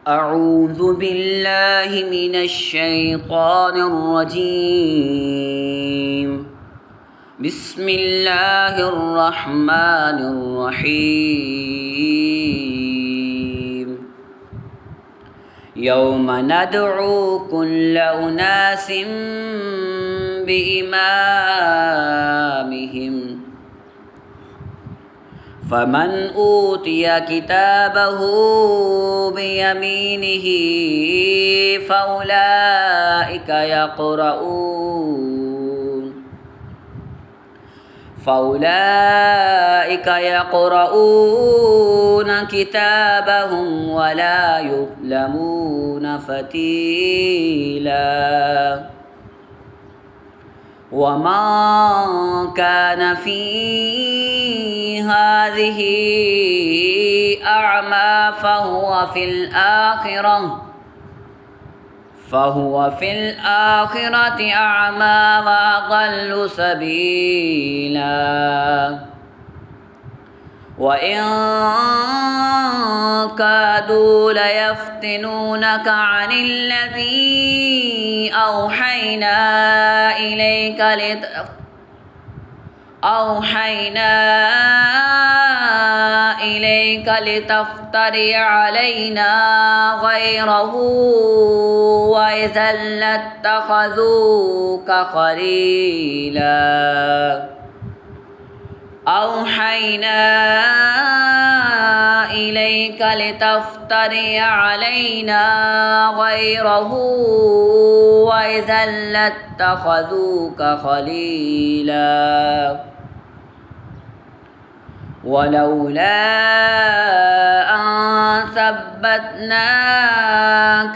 أعوذ بالله من الشيطان الرجيم. بسم الله الرحمن الرحيم. يوم ندعو كل أناس بإمامهم فمن أوتي كتابه بيمينه فأولئك يقرؤون كتابهم ولا يظلمون فتيلا. ومن كان في هذه أعمى فهو في الآخرة أعمى وأضل سبيلا. وإن كادوا ليفتنونك عن الذي أوحينا إليك لتفتري علينا غيره وإذا لاتخذوك خليلا. ولولا أن ثبتناك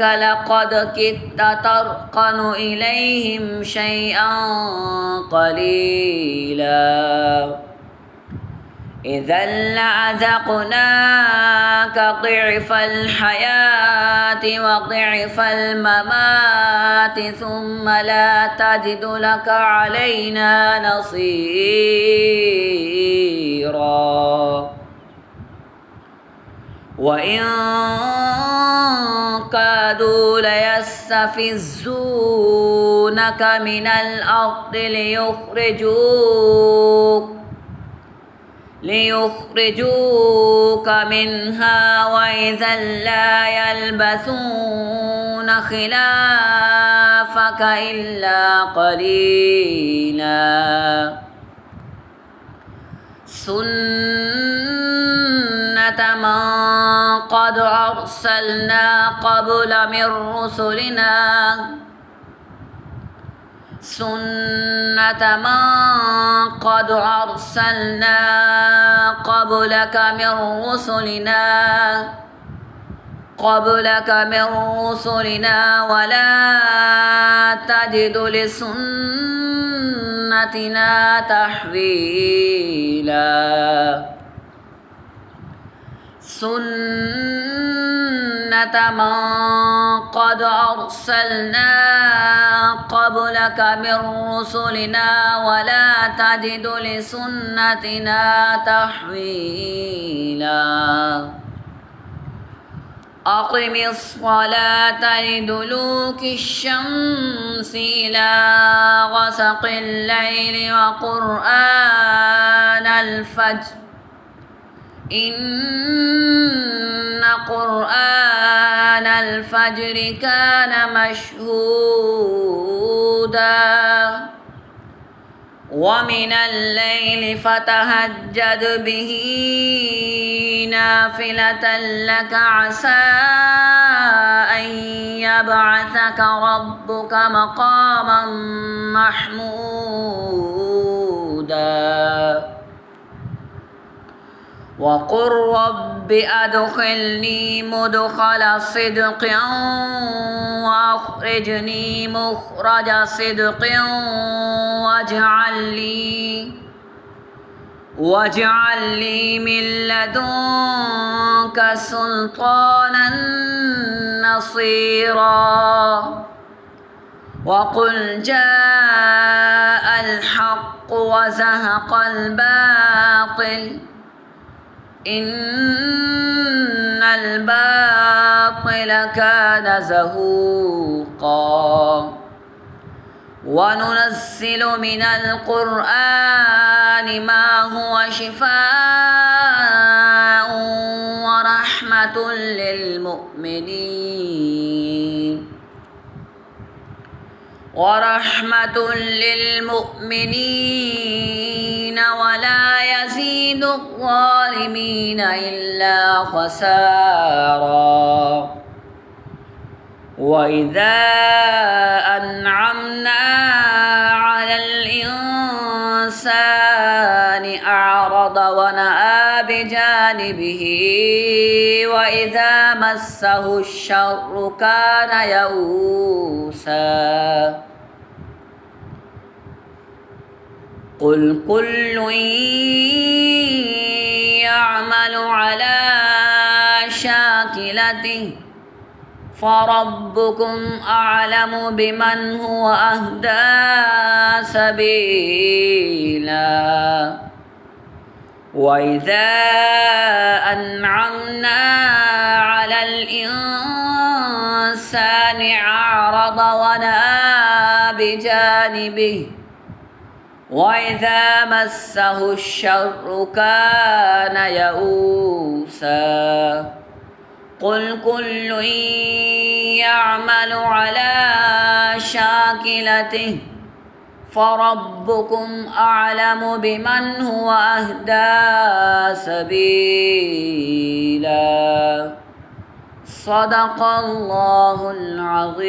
لقد كدت تركن إليهم شيئا قليلا. إذا لأذقناك ضعف الحياة وضعف الممات ثم لا تجد لك علينا نصيرا. وإن كادوا ليستفزونك من الأرض ليخرجوك منها وإذا لا يلبثون خلافك إلا قليلا. سنة من قد أرسلنا قبلك من رسلنا ولا تجد لسنتنا تحويلا. سنة من قد أرسلنا قبلك من رسلنا ولا تجد لسنتنا تحويلا. أقم الصلاة لدلوك الشمس إلى غسق الليل وقرآن الفجر إن قرآن الفجر كان مشهودا. ومن الليل فتهجد به نافلة لك عسى أن يبعثك ربك مقاما محمودا. وقل رب أدخلني مدخل صدق وأخرجني مخرج صدق واجعل لي من لدنك سلطانا نصيرا. وقل جاء الحق وزهق الباطل إن الباطل لكان زهوقا وننزل من القرآن ما هو شفاء ورحمة للمؤمنين ولا يزيد الظالمين إلا خسارا. وإذا أنعمنا على الإنسان أعرض ونأى بجانبه وإذا مسه الشر كان يئوسا. قل كل يعمل على شاكلته فربكم أعلم بمن هو أهدى سبيلا. وإذا أنعمنا على الإنسان أعرض ونأى بجانبه وإذا مسه الشر كان يئوسا. قل كل يعمل على شاكلته فربكم أعلم بمن هو أهدى سبيلا. صدق الله العظيم.